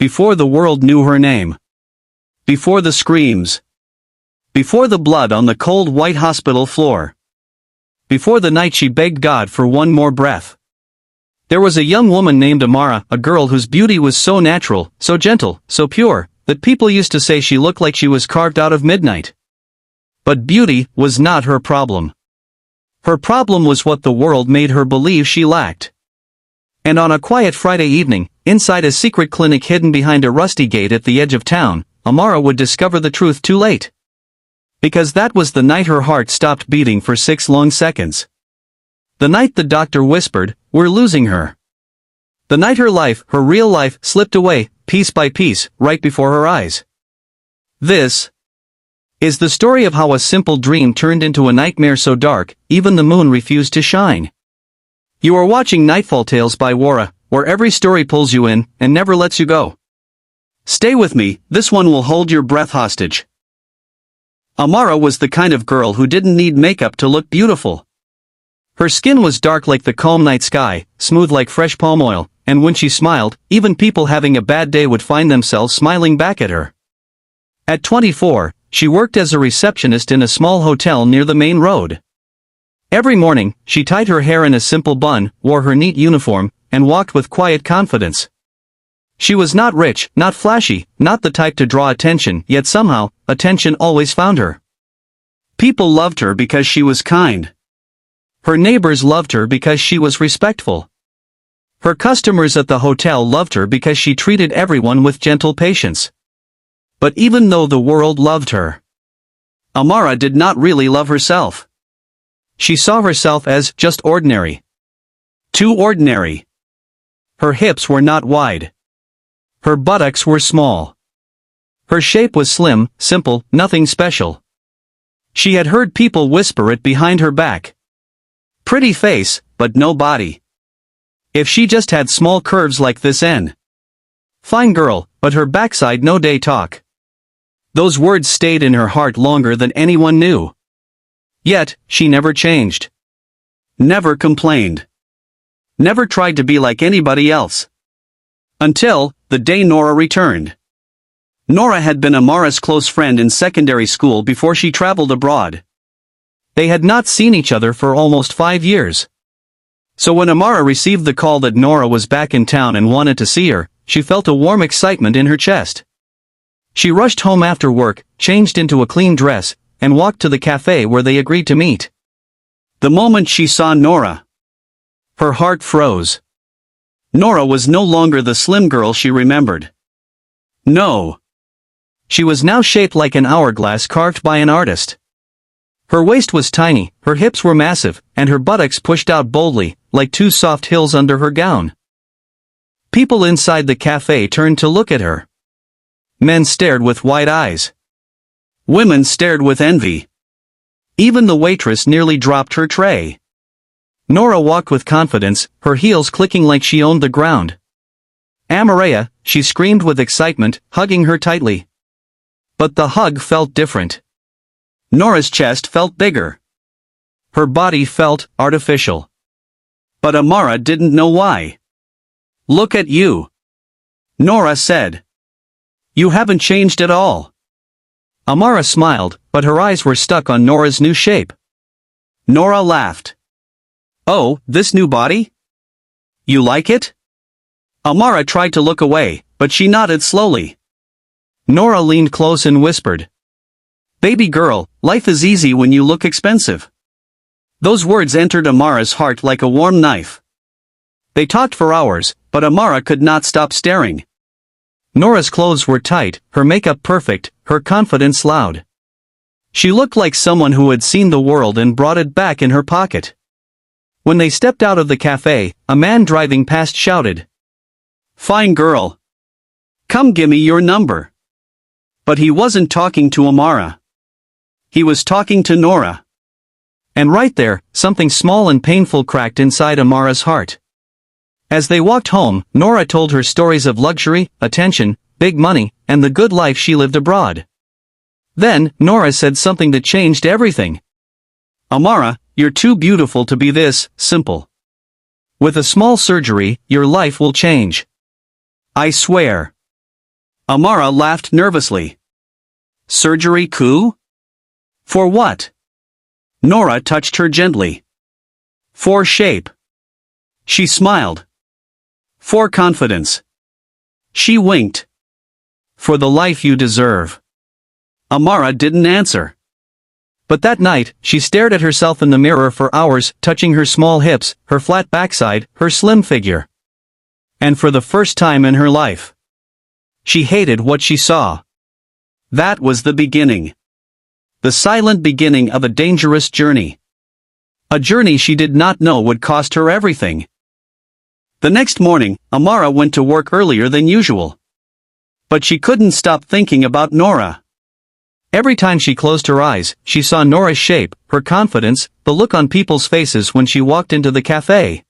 Before the world knew her name. Before the screams. Before the blood on the cold white hospital floor. Before the night she begged God for one more breath. There was a young woman named Amara, a girl whose beauty was so natural, so gentle, so pure, that people used to say she looked like she was carved out of midnight. But beauty was not her problem. Her problem was what the world made her believe she lacked. And on a quiet Friday evening, inside a secret clinic hidden behind a rusty gate at the edge of town, Amara would discover the truth too late. Because that was the night her heart stopped beating for 6 long seconds. The night the doctor whispered, "We're losing her." The night her life, her real life, slipped away, piece by piece, right before her eyes. This is the story of how a simple dream turned into a nightmare so dark, even the moon refused to shine. You are watching Nightfall Tales by Wura, where every story pulls you in, and never lets you go. Stay with me, this one will hold your breath hostage. Amara was the kind of girl who didn't need makeup to look beautiful. Her skin was dark like the calm night sky, smooth like fresh palm oil, and when she smiled, even people having a bad day would find themselves smiling back at her. At 24, she worked as a receptionist in a small hotel near the main road. Every morning, she tied her hair in a simple bun, wore her neat uniform, and walked with quiet confidence. She was not rich, not flashy, not the type to draw attention, yet somehow, attention always found her. People loved her because she was kind. Her neighbors loved her because she was respectful. Her customers at the hotel loved her because she treated everyone with gentle patience. But even though the world loved her, Amara did not really love herself. She saw herself as just ordinary. Too ordinary. Her hips were not wide. Her buttocks were small. Her shape was slim, simple, nothing special. She had heard people whisper it behind her back. Pretty face, but no body. If she just had small curves like this fine girl, but her backside no day talk. Those words stayed in her heart longer than anyone knew. Yet, she never changed. Never complained. Never tried to be like anybody else. Until, the day Nora returned. Nora had been Amara's close friend in secondary school before she traveled abroad. They had not seen each other for almost 5 years. So when Amara received the call that Nora was back in town and wanted to see her, she felt a warm excitement in her chest. She rushed home after work, changed into a clean dress, and walked to the cafe where they agreed to meet. The moment she saw Nora, her heart froze. Nora was no longer the slim girl she remembered. No. She was now shaped like an hourglass carved by an artist. Her waist was tiny, her hips were massive, and her buttocks pushed out boldly, like 2 soft hills under her gown. People inside the cafe turned to look at her. Men stared with wide eyes. Women stared with envy. Even the waitress nearly dropped her tray. Nora walked with confidence, her heels clicking like she owned the ground. "Amara," she screamed with excitement, hugging her tightly. But the hug felt different. Nora's chest felt bigger. Her body felt artificial. But Amara didn't know why. "Look at you," Nora said. "You haven't changed at all." Amara smiled, but her eyes were stuck on Nora's new shape. Nora laughed. "Oh, this new body? You like it?" Amara tried to look away, but she nodded slowly. Nora leaned close and whispered, "Baby girl, life is easy when you look expensive." Those words entered Amara's heart like a warm knife. They talked for hours, but Amara could not stop staring. Nora's clothes were tight, her makeup perfect, her confidence loud. She looked like someone who had seen the world and brought it back in her pocket. When they stepped out of the cafe, a man driving past shouted, "Fine girl. Come gimme your number." But he wasn't talking to Amara. He was talking to Nora. And right there, something small and painful cracked inside Amara's heart. As they walked home, Nora told her stories of luxury, attention, big money, and the good life she lived abroad. Then, Nora said something that changed everything. "Amara, you're too beautiful to be this simple. With a small surgery, your life will change. I swear." Amara laughed nervously. Surgery coup? For what? Nora touched her gently. For shape. She smiled. For confidence. She winked. For the life you deserve. Amara didn't answer. But that night, she stared at herself in the mirror for hours, touching her small hips, her flat backside, her slim figure. And for the first time in her life, she hated what she saw. That was the beginning. The silent beginning of a dangerous journey. A journey she did not know would cost her everything. The next morning, Amara went to work earlier than usual. But she couldn't stop thinking about Nora. Every time she closed her eyes, she saw Nora's shape, her confidence, the look on people's faces when she walked into the cafe.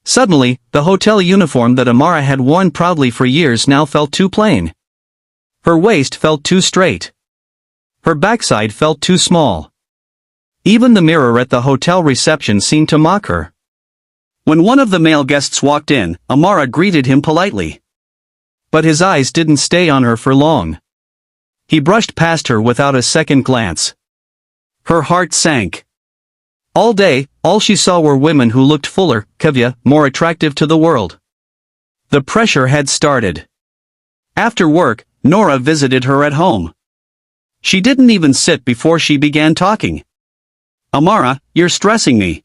Suddenly, the hotel uniform that Amara had worn proudly for years now felt too plain. Her waist felt too straight. Her backside felt too small. Even the mirror at the hotel reception seemed to mock her. When one of the male guests walked in, Amara greeted him politely. But his eyes didn't stay on her for long. He brushed past her without a second glance. Her heart sank. All day, all she saw were women who looked fuller, curvier, more attractive to the world. The pressure had started. After work, Nora visited her at home. She didn't even sit before she began talking. Amara, you're stressing me.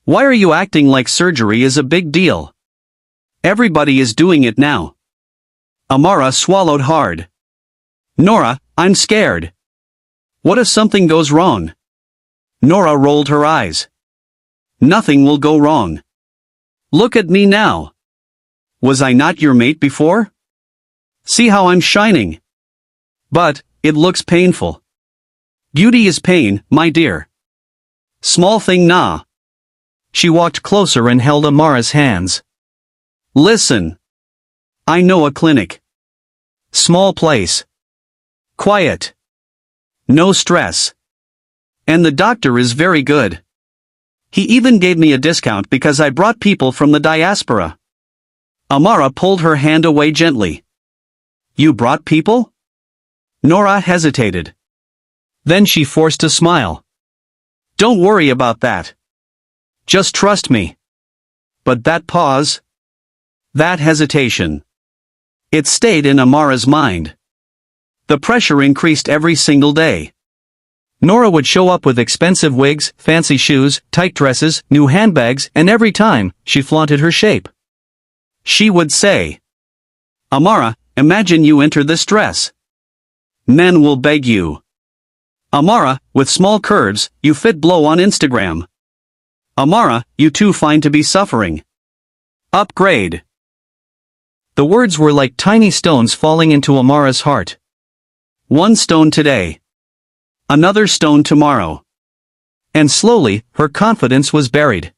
Why are you acting like surgery is a big deal? Everybody is doing it now. Amara swallowed hard. Nora, I'm scared. What if something goes wrong? Nora rolled her eyes. Nothing will go wrong. Look at me now. Was I not your mate before? See how I'm shining. But, it looks painful. Beauty is pain, my dear. Small thing nah. She walked closer and held Amara's hands. Listen. I know a clinic. Small place. Quiet. No stress. And the doctor is very good. He even gave me a discount because I brought people from the diaspora. Amara pulled her hand away gently. You brought people? Nora hesitated. Then she forced a smile. Don't worry about that. Just trust me. But that pause? That hesitation. It stayed in Amara's mind. The pressure increased every single day. Nora would show up with expensive wigs, fancy shoes, tight dresses, new handbags, and every time, she flaunted her shape. She would say, Amara, imagine you enter this dress. Men will beg you. Amara, with small curves, you fit blow on Instagram. Amara, you too fine to be suffering. Upgrade. The words were like tiny stones falling into Amara's heart. One stone today. Another stone tomorrow. And slowly, her confidence was buried.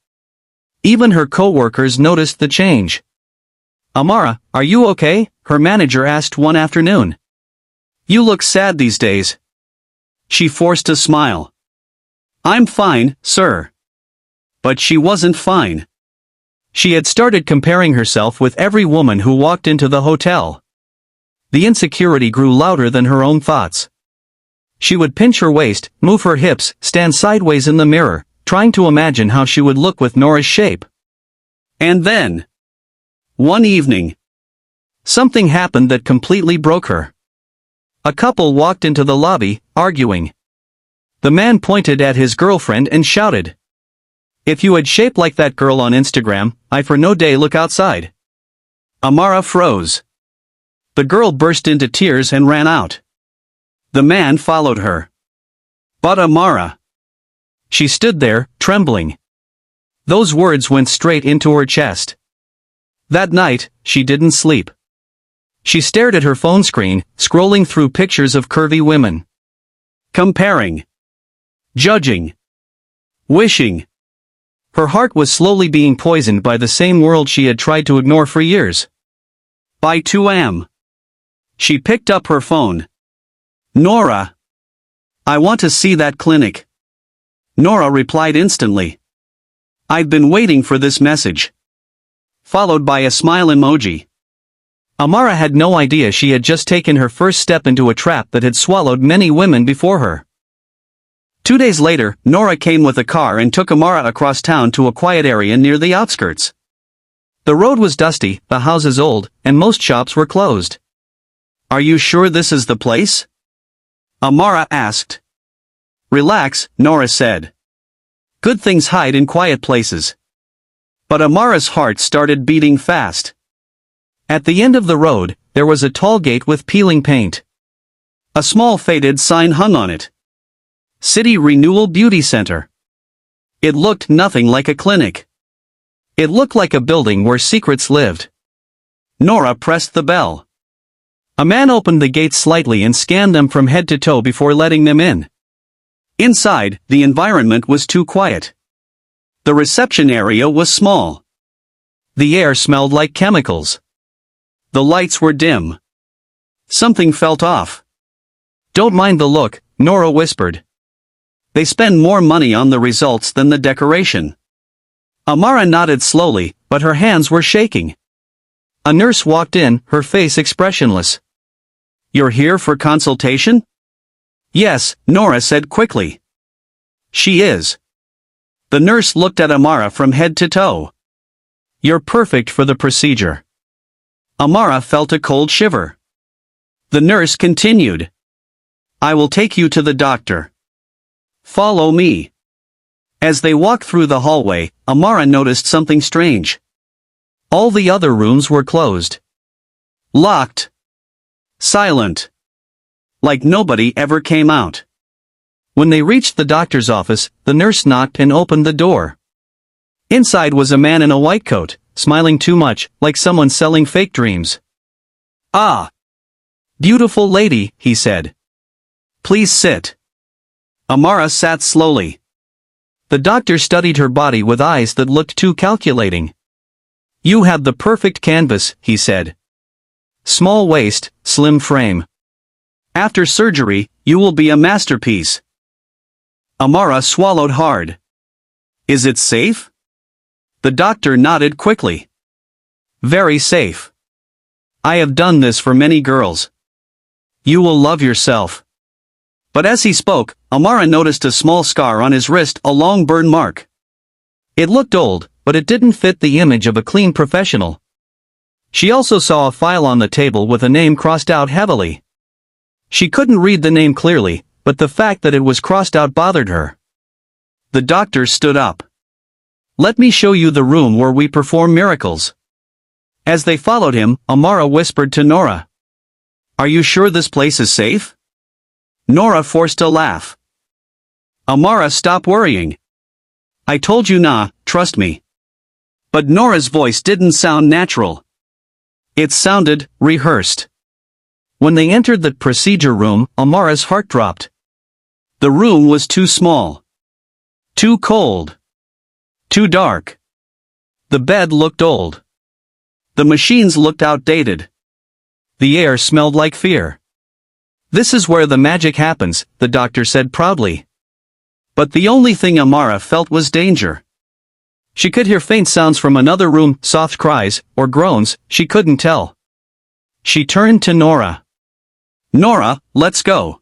Even her co-workers noticed the change. Amara, are you okay? Her manager asked one afternoon. You look sad these days. She forced a smile. I'm fine, sir. But she wasn't fine. She had started comparing herself with every woman who walked into the hotel. The insecurity grew louder than her own thoughts. She would pinch her waist, move her hips, stand sideways in the mirror, trying to imagine how she would look with Nora's shape. And then, one evening, something happened that completely broke her. A couple walked into the lobby, arguing. The man pointed at his girlfriend and shouted, If you had shape like that girl on Instagram, I for no day look outside. Amara froze. The girl burst into tears and ran out. The man followed her. But Amara. She stood there, trembling. Those words went straight into her chest. That night, she didn't sleep. She stared at her phone screen, scrolling through pictures of curvy women. Comparing. Judging. Wishing. Her heart was slowly being poisoned by the same world she had tried to ignore for years. By 2 a.m. She picked up her phone. Nora. I want to see that clinic. Nora replied instantly. I've been waiting for this message. Followed by a smile emoji. Amara had no idea she had just taken her first step into a trap that had swallowed many women before her. 2 days later, Nora came with a car and took Amara across town to a quiet area near the outskirts. The road was dusty, the houses old, and most shops were closed. "Are you sure this is the place?" Amara asked. "Relax," Nora said. "Good things hide in quiet places." But Amara's heart started beating fast. At the end of the road, there was a tall gate with peeling paint. A small faded sign hung on it. City Renewal Beauty Center. It looked nothing like a clinic. It looked like a building where secrets lived. Nora pressed the bell. A man opened the gates slightly and scanned them from head to toe before letting them in. Inside, the environment was too quiet. The reception area was small. The air smelled like chemicals. The lights were dim. Something felt off. "Don't mind the look," Nora whispered. "They spend more money on the results than the decoration." Amara nodded slowly, but her hands were shaking. A nurse walked in, her face expressionless. "You're here for consultation?" "Yes," Nora said quickly. "She is." The nurse looked at Amara from head to toe. "You're perfect for the procedure." Amara felt a cold shiver. The nurse continued. "I will take you to the doctor. Follow me." As they walked through the hallway, Amara noticed something strange. All the other rooms were closed. Locked. Silent. Like nobody ever came out. When they reached the doctor's office, the nurse knocked and opened the door. Inside was a man in a white coat, smiling too much, like someone selling fake dreams. "Ah. Beautiful lady," he said. "Please sit." Amara sat slowly. The doctor studied her body with eyes that looked too calculating. "You have the perfect canvas," he said. "Small waist, slim frame. After surgery, you will be a masterpiece." Amara swallowed hard. "Is it safe?" The doctor nodded quickly. "Very safe. I have done this for many girls. You will love yourself." But as he spoke, Amara noticed a small scar on his wrist, a long burn mark. It looked old, but it didn't fit the image of a clean professional. She also saw a file on the table with a name crossed out heavily. She couldn't read the name clearly, but the fact that it was crossed out bothered her. The doctor stood up. "Let me show you the room where we perform miracles." As they followed him, Amara whispered to Nora. "Are you sure this place is safe?" Nora forced a laugh. "Amara, stop worrying. I told you nah, trust me." But Nora's voice didn't sound natural. It sounded rehearsed. When they entered the procedure room, Amara's heart dropped. The room was too small. Too cold. Too dark. The bed looked old. The machines looked outdated. The air smelled like fear. "This is where the magic happens," the doctor said proudly. But the only thing Amara felt was danger. She could hear faint sounds from another room, soft cries, or groans, she couldn't tell. She turned to Nora. "Nora, let's go.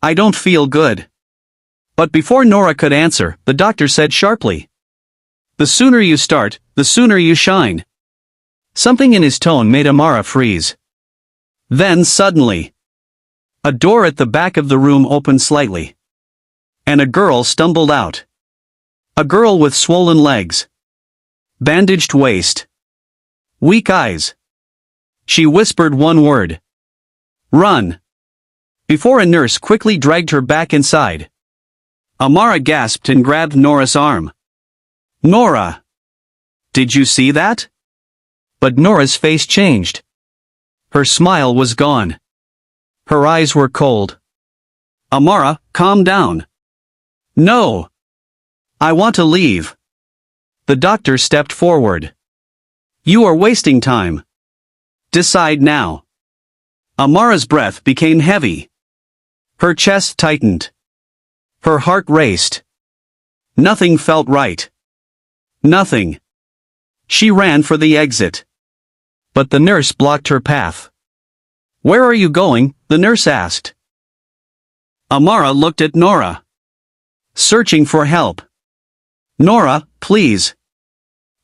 I don't feel good." But before Nora could answer, the doctor said sharply. "The sooner you start, the sooner you shine." Something in his tone made Amara freeze. Then suddenly, a door at the back of the room opened slightly. And a girl stumbled out. A girl with swollen legs. Bandaged waist. Weak eyes. She whispered one word. "Run." Before a nurse quickly dragged her back inside. Amara gasped and grabbed Nora's arm. "Nora! Did you see that?" But Nora's face changed. Her smile was gone. Her eyes were cold. "Amara, calm down." "No. I want to leave." The doctor stepped forward. "You are wasting time. Decide now." Amara's breath became heavy. Her chest tightened. Her heart raced. Nothing felt right. Nothing. She ran for the exit. But the nurse blocked her path. "Where are you going?" the nurse asked. Amara looked at Nora. "Searching for help." "Nora, please."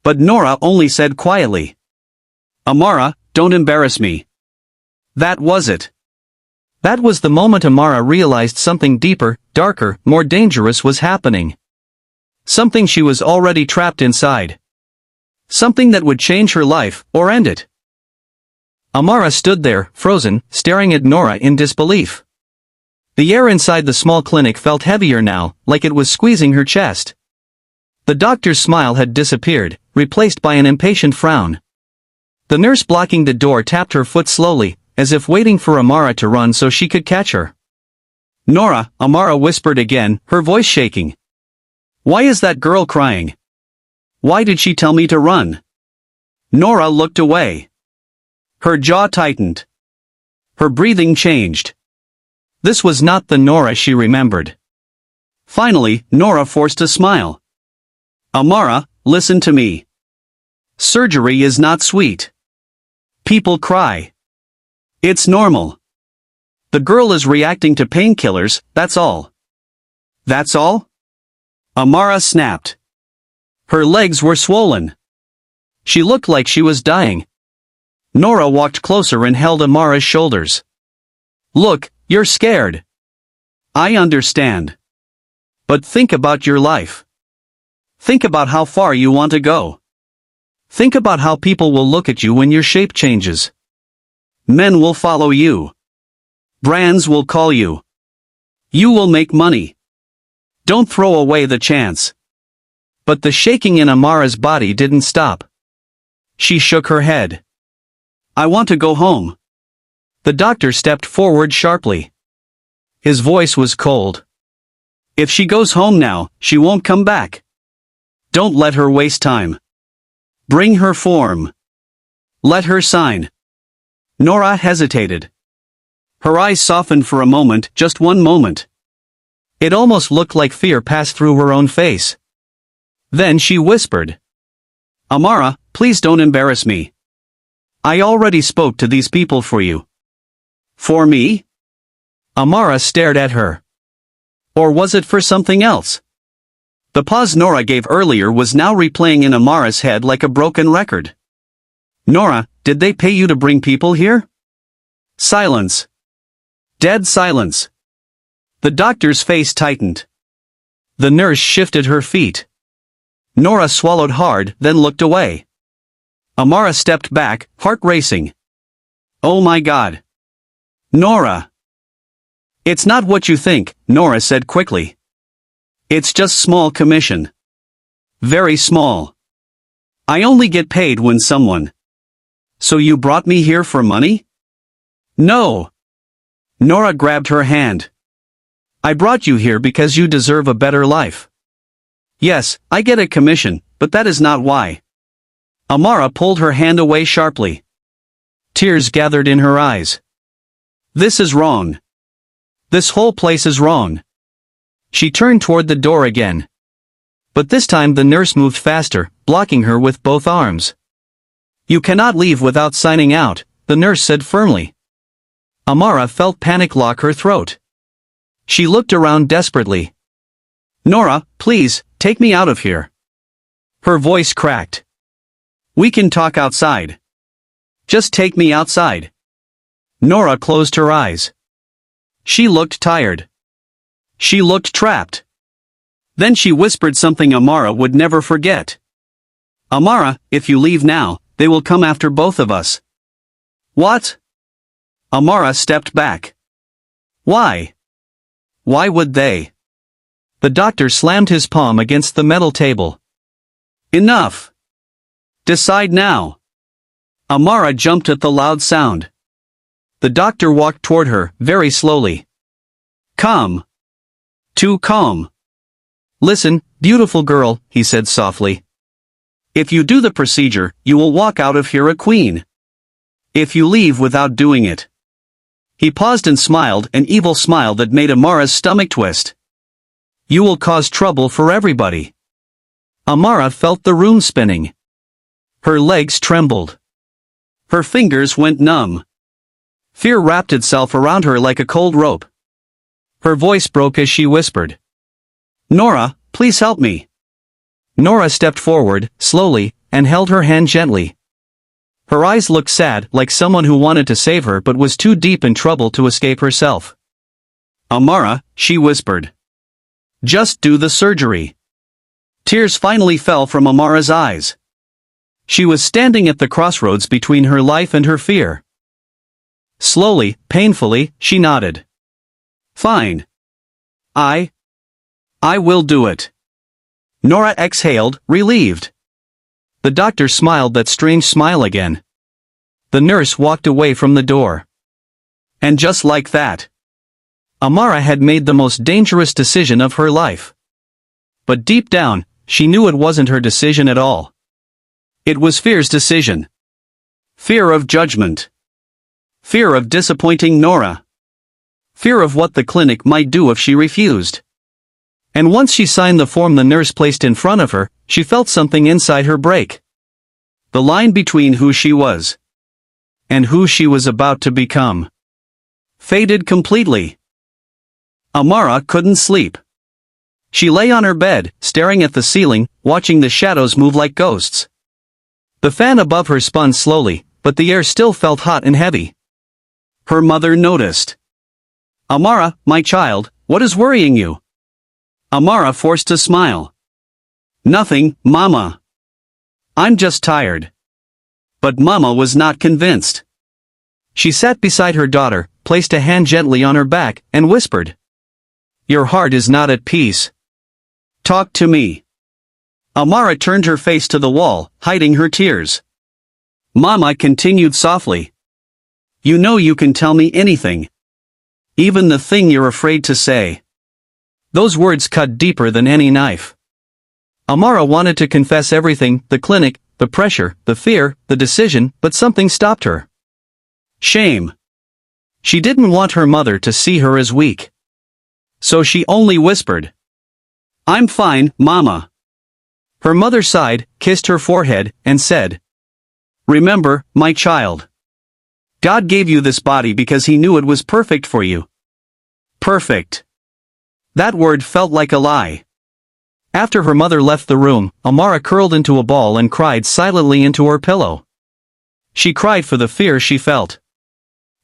But Nora only said quietly, "Amara, don't embarrass me." That was it. That was the moment Amara realized something deeper, darker, more dangerous was happening. Something she was already trapped inside. Something that would change her life, or end it. Amara stood there, frozen, staring at Nora in disbelief. The air inside the small clinic felt heavier now, like it was squeezing her chest. The doctor's smile had disappeared, replaced by an impatient frown. The nurse blocking the door tapped her foot slowly, as if waiting for Amara to run so she could catch her. "Nora," Amara whispered again, her voice shaking. "Why is that girl crying? Why did she tell me to run?" Nora looked away. Her jaw tightened. Her breathing changed. This was not the Nora she remembered. Finally, Nora forced a smile. "Amara, listen to me. Surgery is not sweet. People cry. It's normal. The girl is reacting to painkillers, that's all." "That's all?" Amara snapped. Her legs were swollen. She looked like she was dying. Nora walked closer and held Amara's shoulders. "Look, you're scared. I understand. But think about your life. Think about how far you want to go. Think about how people will look at you when your shape changes. Men will follow you. Brands will call you. You will make money. Don't throw away the chance." But the shaking in Amara's body didn't stop. She shook her head. "I want to go home." The doctor stepped forward sharply. His voice was cold. "If she goes home now, she won't come back. Don't let her waste time. Bring her form. Let her sign." Nora hesitated. Her eyes softened for a moment, just one moment. It almost looked like fear passed through her own face. Then she whispered, "Amara, please don't embarrass me. I already spoke to these people for you." "For me?" Amara stared at her. Or was it for something else? The pause Nora gave earlier was now replaying in Amara's head like a broken record. "Nora, did they pay you to bring people here?" Silence. Dead silence. The doctor's face tightened. The nurse shifted her feet. Nora swallowed hard, then looked away. Amara stepped back, heart racing. "Oh my God. Nora." "It's not what you think," Nora said quickly. "It's just small commission. Very small. I only get paid when someone." "So you brought me here for money?" "No." Nora grabbed her hand. "I brought you here because you deserve a better life. Yes, I get a commission, but that is not why." Amara pulled her hand away sharply. Tears gathered in her eyes. "This is wrong. This whole place is wrong." She turned toward the door again. But this time the nurse moved faster, blocking her with both arms. "You cannot leave without signing out," the nurse said firmly. Amara felt panic lock her throat. She looked around desperately. "Nora, please, take me out of here." Her voice cracked. "We can talk outside. Just take me outside." Nora closed her eyes. She looked tired. She looked trapped. Then she whispered something Amara would never forget. "Amara, if you leave now, they will come after both of us." "What?" Amara stepped back. "Why? Why would they?" The doctor slammed his palm against the metal table. "Enough. Decide now." Amara jumped at the loud sound. The doctor walked toward her, very slowly. "Calm. Too calm. Listen, beautiful girl," he said softly. "If you do the procedure, you will walk out of here a queen. If you leave without doing it." He paused and smiled, an evil smile that made Amara's stomach twist. "You will cause trouble for everybody." Amara felt the room spinning. Her legs trembled. Her fingers went numb. Fear wrapped itself around her like a cold rope. Her voice broke as she whispered, "Nora, please help me." Nora stepped forward, slowly, and held her hand gently. Her eyes looked sad, like someone who wanted to save her but was too deep in trouble to escape herself. "Amara," she whispered. "Just do the surgery." Tears finally fell from Amara's eyes. She was standing at the crossroads between her life and her fear. Slowly, painfully, she nodded. "Fine. I will do it." Nora exhaled, relieved. The doctor smiled that strange smile again. The nurse walked away from the door. And just like that, Amara had made the most dangerous decision of her life. But deep down, she knew it wasn't her decision at all. It was fear's decision. Fear of judgment. Fear of disappointing Nora. Fear of what the clinic might do if she refused. And once she signed the form the nurse placed in front of her, she felt something inside her break. The line between who she was and who she was about to become faded completely. Amara couldn't sleep. She lay on her bed, staring at the ceiling, watching the shadows move like ghosts. The fan above her spun slowly, but the air still felt hot and heavy. Her mother noticed. "Amara, my child, what is worrying you?" Amara forced a smile. "Nothing, Mama. I'm just tired." But Mama was not convinced. She sat beside her daughter, placed a hand gently on her back, and whispered, "Your heart is not at peace. Talk to me." Amara turned her face to the wall, hiding her tears. Mama continued softly, "You know you can tell me anything. Even the thing you're afraid to say." Those words cut deeper than any knife. Amara wanted to confess everything, the clinic, the pressure, the fear, the decision, but something stopped her. Shame. She didn't want her mother to see her as weak. So she only whispered, "I'm fine, Mama." Her mother sighed, kissed her forehead, and said, "Remember, my child. God gave you this body because He knew it was perfect for you." Perfect. That word felt like a lie. After her mother left the room, Amara curled into a ball and cried silently into her pillow. She cried for the fear she felt.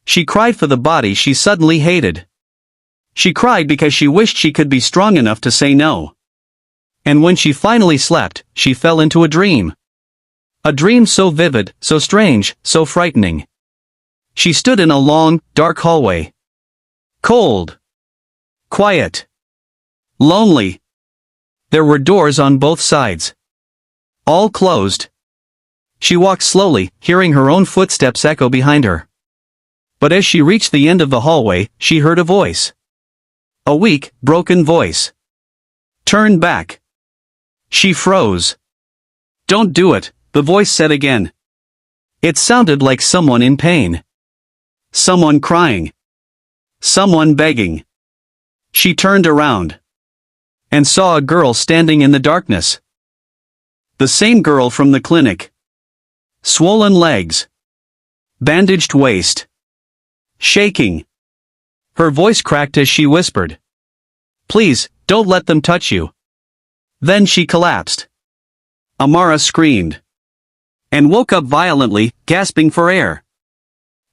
She cried for the body she suddenly hated. She cried because she wished she could be strong enough to say no. And when she finally slept, she fell into a dream. A dream so vivid, so strange, so frightening. She stood in a long, dark hallway. Cold. Quiet. Lonely. There were doors on both sides. All closed. She walked slowly, hearing her own footsteps echo behind her. But as she reached the end of the hallway, she heard a voice. A weak, broken voice. Turn back. She froze. Don't do it, the voice said again. It sounded like someone in pain. Someone crying. Someone begging. She turned around. And saw a girl standing in the darkness. The same girl from the clinic. Swollen legs. Bandaged waist. Shaking. Her voice cracked as she whispered, "Please, don't let them touch you." Then she collapsed. Amara screamed. And woke up violently, gasping for air.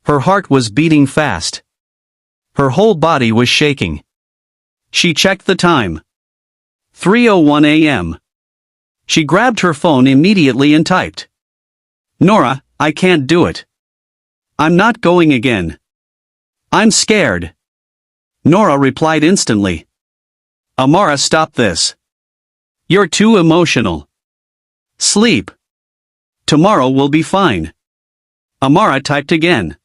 Her heart was beating fast. Her whole body was shaking. She checked the time. 3:01 a.m. She grabbed her phone immediately and typed, "Nora, I can't do it. I'm not going again. I'm scared." Nora replied instantly, "Amara, stop this. You're too emotional. Sleep. Tomorrow will be fine." Amara typed again,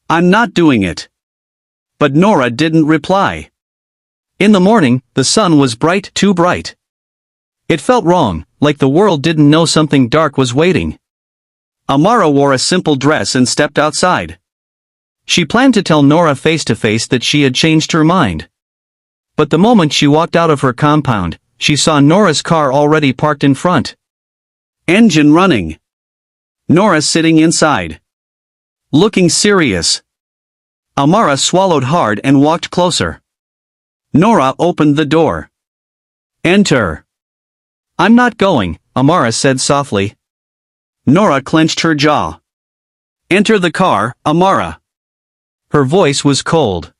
"I'm not doing it." But Nora didn't reply. In the morning, the sun was bright, too bright. It felt wrong, like the world didn't know something dark was waiting. Amara wore a simple dress and stepped outside. She planned to tell Nora face to face that she had changed her mind. But the moment she walked out of her compound, she saw Nora's car already parked in front. Engine running. Nora sitting inside. looking serious. Amara swallowed hard and walked closer. Nora opened the door. Enter. I'm not going, Amara said softly. Nora clenched her jaw. Enter the car, Amara. Her voice was cold.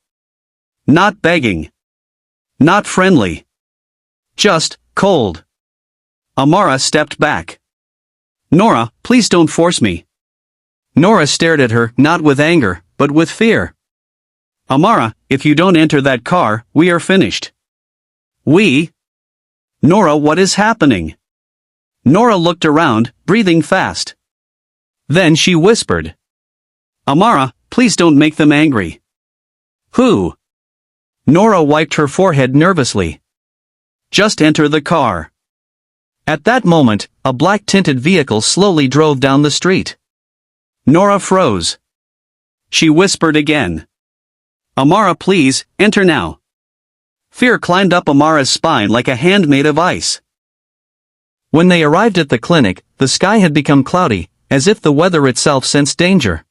Not begging. Not friendly. Just cold. Amara stepped back. Nora, please don't force me. Nora stared at her, not with anger, but with fear. Amara, if you don't enter that car, we are finished. We? Nora, what is happening? Nora looked around, breathing fast. Then she whispered. Amara, please don't make them angry. Who? Nora wiped her forehead nervously. Just enter the car. At that moment, a black-tinted vehicle slowly drove down the street. Nora froze. She whispered again. Amara, please, enter now. Fear climbed up Amara's spine like a hand made of ice. When they arrived at the clinic, the sky had become cloudy, as if the weather itself sensed danger.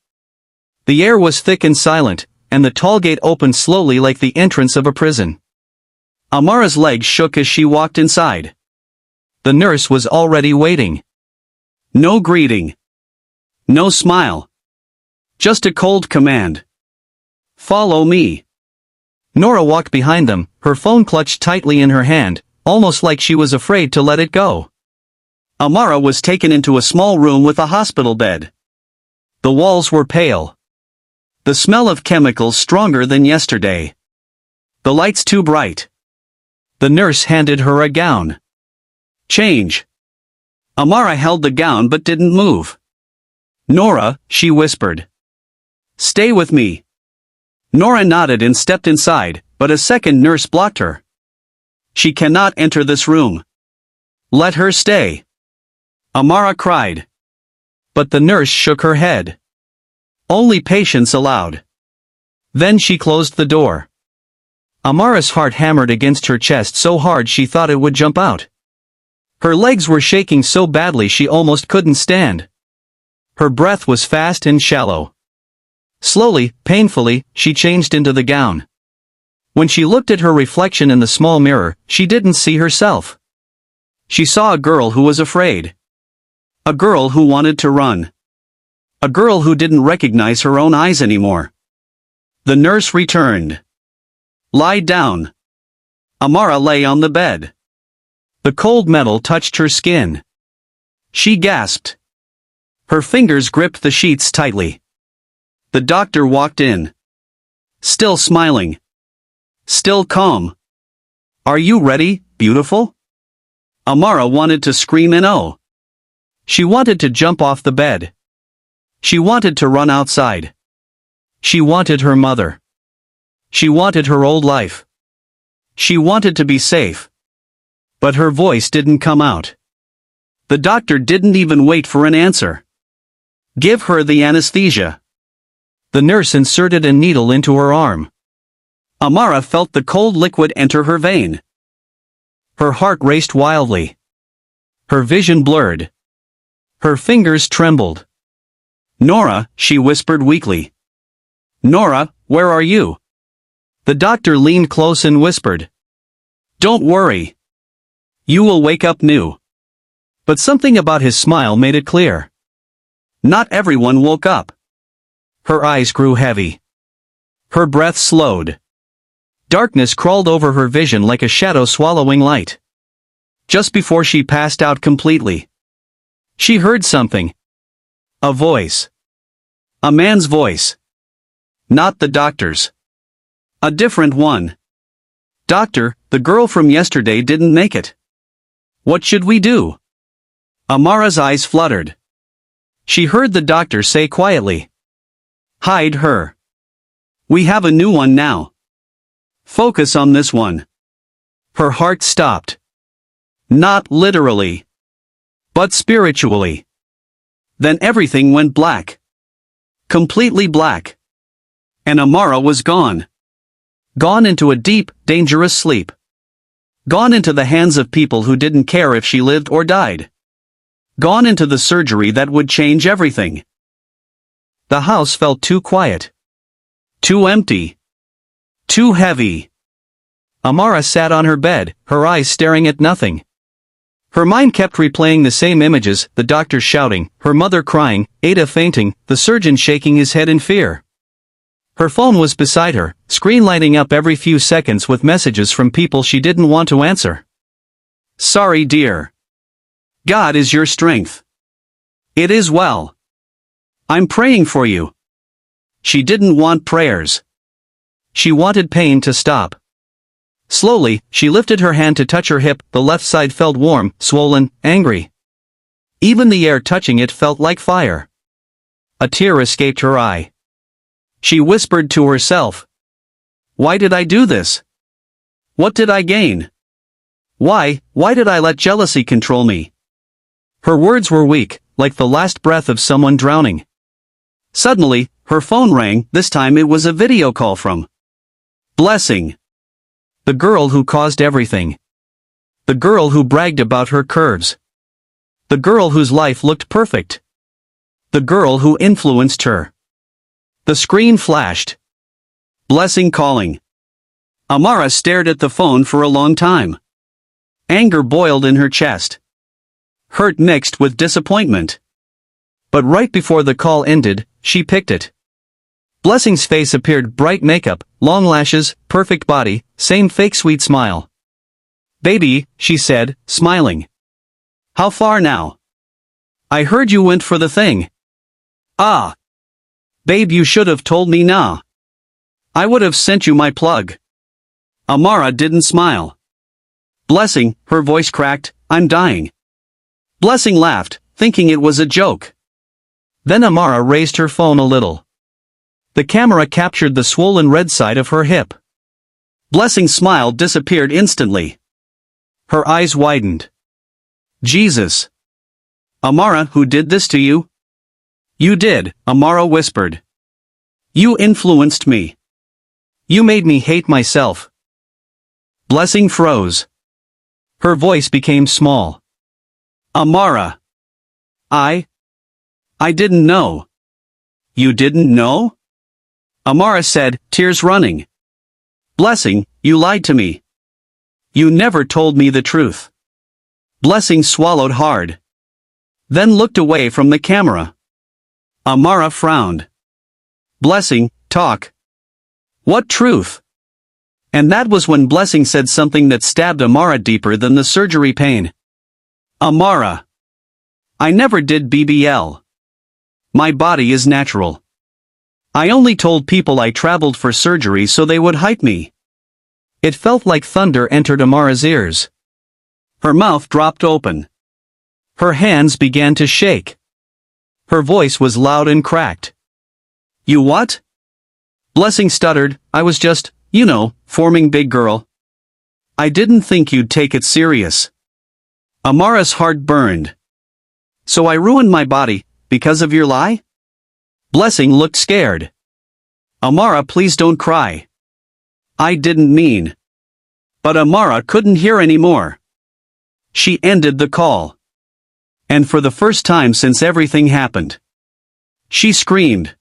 The air was thick and silent, and the tall gate opened slowly like the entrance of a prison. Amara's legs shook as she walked inside. The nurse was already waiting. No greeting. No smile. Just a cold command. Follow me. Nora walked behind them, her phone clutched tightly in her hand, almost like she was afraid to let it go. Amara was taken into a small room with a hospital bed. The walls were pale. The smell of chemicals stronger than yesterday. The lights too bright. The nurse handed her a gown. Change. Amara held the gown but didn't move. Nora, she whispered. Stay with me. Nora nodded and stepped inside, but a second nurse blocked her. She cannot enter this room. Let her stay. Amara cried. But the nurse shook her head. Only patients allowed. Then she closed the door. Amara's heart hammered against her chest so hard she thought it would jump out. Her legs were shaking so badly she almost couldn't stand. Her breath was fast and shallow. Slowly, painfully, she changed into the gown. When she looked at her reflection in the small mirror, she didn't see herself. She saw a girl who was afraid. A girl who wanted to run. A girl who didn't recognize her own eyes anymore. The nurse returned. Lie down. Amara lay on the bed. The cold metal touched her skin. She gasped. Her fingers gripped the sheets tightly. The doctor walked in. Still smiling. Still calm. Are you ready, beautiful? Amara wanted to scream and oh. She wanted to jump off the bed. She wanted to run outside. She wanted her mother. She wanted her old life. She wanted to be safe. But her voice didn't come out. The doctor didn't even wait for an answer. Give her the anesthesia. The nurse inserted a needle into her arm. Amara felt the cold liquid enter her vein. Her heart raced wildly. Her vision blurred. Her fingers trembled. Nora, she whispered weakly. Nora, where are you? The doctor leaned close and whispered. Don't worry. You will wake up new. But something about his smile made it clear. Not everyone woke up. Her eyes grew heavy. Her breath slowed. Darkness crawled over her vision like a shadow swallowing light. Just before she passed out completely, she heard something. A voice. A man's voice. Not the doctor's. A different one. Doctor, the girl from yesterday didn't make it. What should we do? Amara's eyes fluttered. She heard the doctor say quietly. Hide her. We have a new one now. Focus on this one. Her heart stopped. Not literally. But spiritually. Then everything went black. Completely black. And Amara was gone. Gone into a deep, dangerous sleep. Gone into the hands of people who didn't care if she lived or died. Gone into the surgery that would change everything. The house felt too quiet. Too empty. Too heavy. Amara sat on her bed, her eyes staring at nothing. Her mind kept replaying the same images, the doctor shouting, her mother crying, Ada fainting, the surgeon shaking his head in fear. Her phone was beside her, screen lighting up every few seconds with messages from people she didn't want to answer. Sorry, dear. God is your strength. It is well. I'm praying for you. She didn't want prayers. She wanted pain to stop. Slowly, she lifted her hand to touch her hip, the left side felt warm, swollen, angry. Even the air touching it felt like fire. A tear escaped her eye. She whispered to herself. Why did I do this? What did I gain? Why did I let jealousy control me? Her words were weak, like the last breath of someone drowning. Suddenly, her phone rang, this time it was a video call from Blessing. The girl who caused everything. The girl who bragged about her curves. The girl whose life looked perfect. The girl who influenced her. The screen flashed. Blessing calling. Amara stared at the phone for a long time. Anger boiled in her chest. Hurt mixed with disappointment. But right before the call ended, she picked it. Blessing's face appeared, bright makeup, long lashes, perfect body, same fake sweet smile. Baby, she said, smiling. How far now? I heard you went for the thing. Ah. Babe, you should have told me nah. I would have sent you my plug. Amara didn't smile. Blessing, her voice cracked, I'm dying. Blessing laughed, thinking it was a joke. Then Amara raised her phone a little. The camera captured the swollen red side of her hip. Blessing's smile disappeared instantly. Her eyes widened. Jesus. Amara, who did this to you? You did, Amara whispered. You influenced me. You made me hate myself. Blessing froze. Her voice became small. Amara. I didn't know. You didn't know? Amara said, tears running. Blessing, you lied to me. You never told me the truth. Blessing swallowed hard. Then looked away from the camera. Amara frowned. Blessing, talk. What truth? And that was when Blessing said something that stabbed Amara deeper than the surgery pain. Amara. I never did BBL. My body is natural. I only told people I traveled for surgery so they would hype me. It felt like thunder entered Amara's ears. Her mouth dropped open. Her hands began to shake. Her voice was loud and cracked. You what? Blessing stuttered, I was just, forming big girl. I didn't think you'd take it serious. Amara's heart burned. So I ruined my body, because of your lie? Blessing looked scared. Amara, please don't cry. I didn't mean. But Amara couldn't hear anymore. She ended the call. And for the first time since everything happened, she screamed.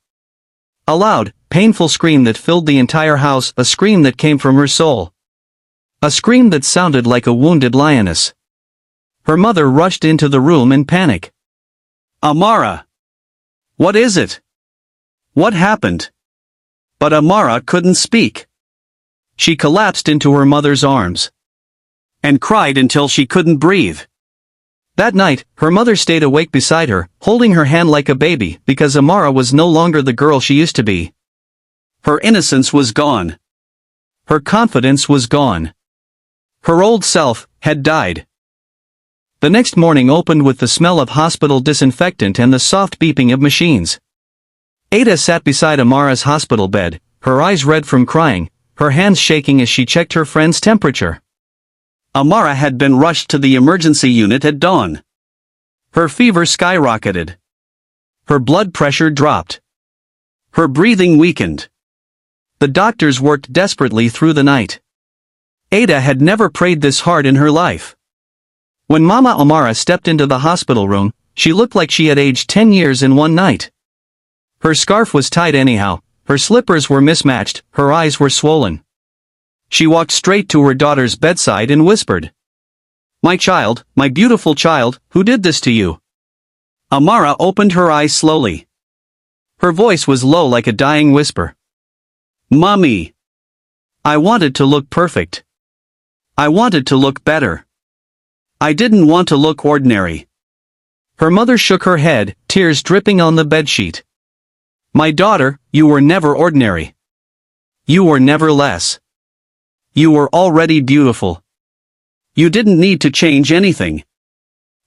A loud, painful scream that filled the entire house, a scream that came from her soul. A scream that sounded like a wounded lioness. Her mother rushed into the room in panic. Amara! What is it? What happened? But Amara couldn't speak. She collapsed into her mother's arms. And cried until she couldn't breathe. That night, her mother stayed awake beside her, holding her hand like a baby, because Amara was no longer the girl she used to be. Her innocence was gone. Her confidence was gone. Her old self had died. The next morning opened with the smell of hospital disinfectant and the soft beeping of machines. Ada sat beside Amara's hospital bed, her eyes red from crying, her hands shaking as she checked her friend's temperature. Amara had been rushed to the emergency unit at dawn. Her fever skyrocketed. Her blood pressure dropped. Her breathing weakened. The doctors worked desperately through the night. Ada had never prayed this hard in her life. When Mama Amara stepped into the hospital room, she looked like she had aged 10 years in one night. Her scarf was tied anyhow, her slippers were mismatched, her eyes were swollen. She walked straight to her daughter's bedside and whispered, "My child, my beautiful child, who did this to you?" Amara opened her eyes slowly. Her voice was low like a dying whisper. "Mommy. I wanted to look perfect. I wanted to look better. I didn't want to look ordinary." Her mother shook her head, tears dripping on the bedsheet. "My daughter, you were never ordinary. You were never less. You were already beautiful. You didn't need to change anything."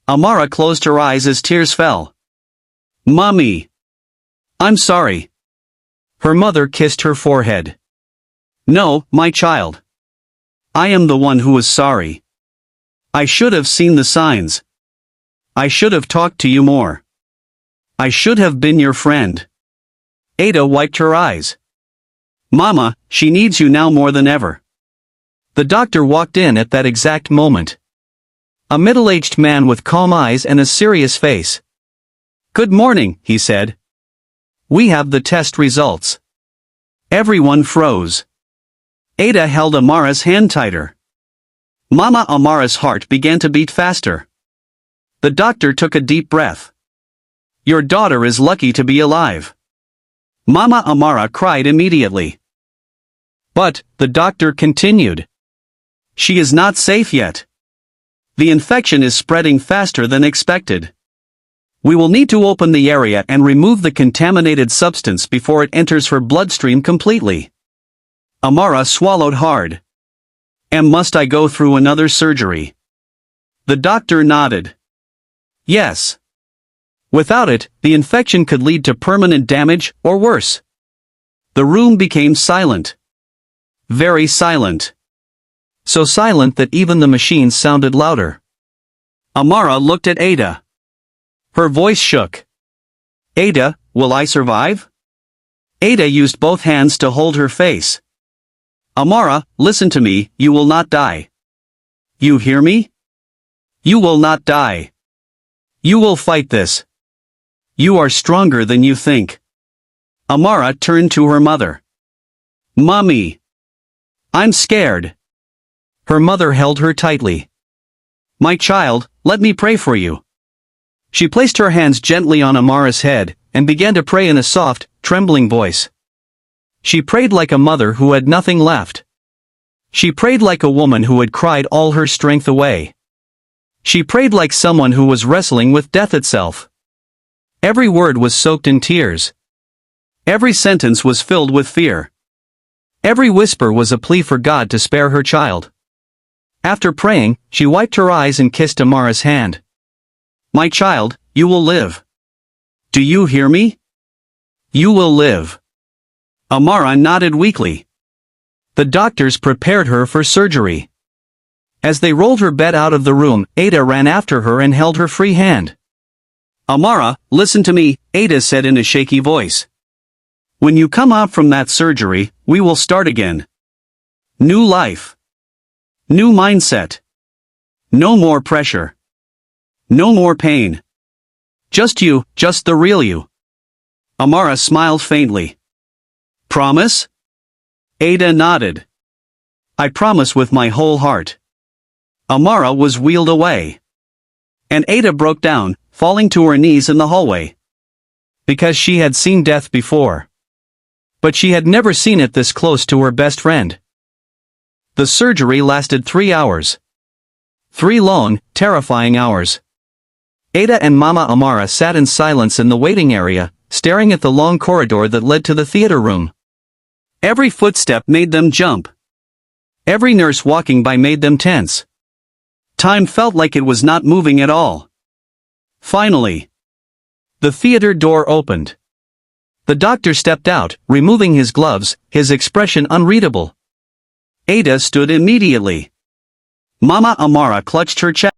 Amara closed her eyes as tears fell. "Mommy. I'm sorry." Her mother kissed her forehead. "No, my child. I am the one who was sorry. I should have seen the signs. I should have talked to you more. I should have been your friend." Ada wiped her eyes. "Mama, she needs you now more than ever." The doctor walked in at that exact moment. A middle-aged man with calm eyes and a serious face. "Good morning," he said. "We have the test results." Everyone froze. Ada held Amara's hand tighter. Mama Amara's heart began to beat faster. The doctor took a deep breath. "Your daughter is lucky to be alive." Mama Amara cried immediately. "But," the doctor continued, "she is not safe yet. The infection is spreading faster than expected. We will need to open the area and remove the contaminated substance before it enters her bloodstream completely." Amara swallowed hard. "And must I go through another surgery?" The doctor nodded. "Yes. Without it, the infection could lead to permanent damage, or worse." The room became silent. Very silent. So silent that even the machines sounded louder. Amara looked at Ada. Her voice shook. "Ada, will I survive?" Ada used both hands to hold her face. "Amara, listen to me, you will not die. You hear me? You will not die. You will fight this. You are stronger than you think." Amara turned to her mother. "Mommy. I'm scared." Her mother held her tightly. "My child, let me pray for you." She placed her hands gently on Amara's head, and began to pray in a soft, trembling voice. She prayed like a mother who had nothing left. She prayed like a woman who had cried all her strength away. She prayed like someone who was wrestling with death itself. Every word was soaked in tears. Every sentence was filled with fear. Every whisper was a plea for God to spare her child. After praying, she wiped her eyes and kissed Amara's hand. "My child, you will live. Do you hear me? You will live." Amara nodded weakly. The doctors prepared her for surgery. As they rolled her bed out of the room, Ada ran after her and held her free hand. "Amara, listen to me," Ada said in a shaky voice. "When you come out from that surgery, we will start again. New life. New mindset. No more pressure. No more pain. Just you, just the real you." Amara smiled faintly. "Promise?" Ada nodded. "I promise with my whole heart." Amara was wheeled away. And Ada broke down, falling to her knees in the hallway. Because she had seen death before. But she had never seen it this close to her best friend. The surgery lasted 3 hours. 3 long, terrifying hours. Ada and Mama Amara sat in silence in the waiting area, staring at the long corridor that led to the theater room. Every footstep made them jump. Every nurse walking by made them tense. Time felt like it was not moving at all. Finally, the theater door opened. The doctor stepped out, removing his gloves, his expression unreadable. Ada stood immediately. Mama Amara clutched her chest.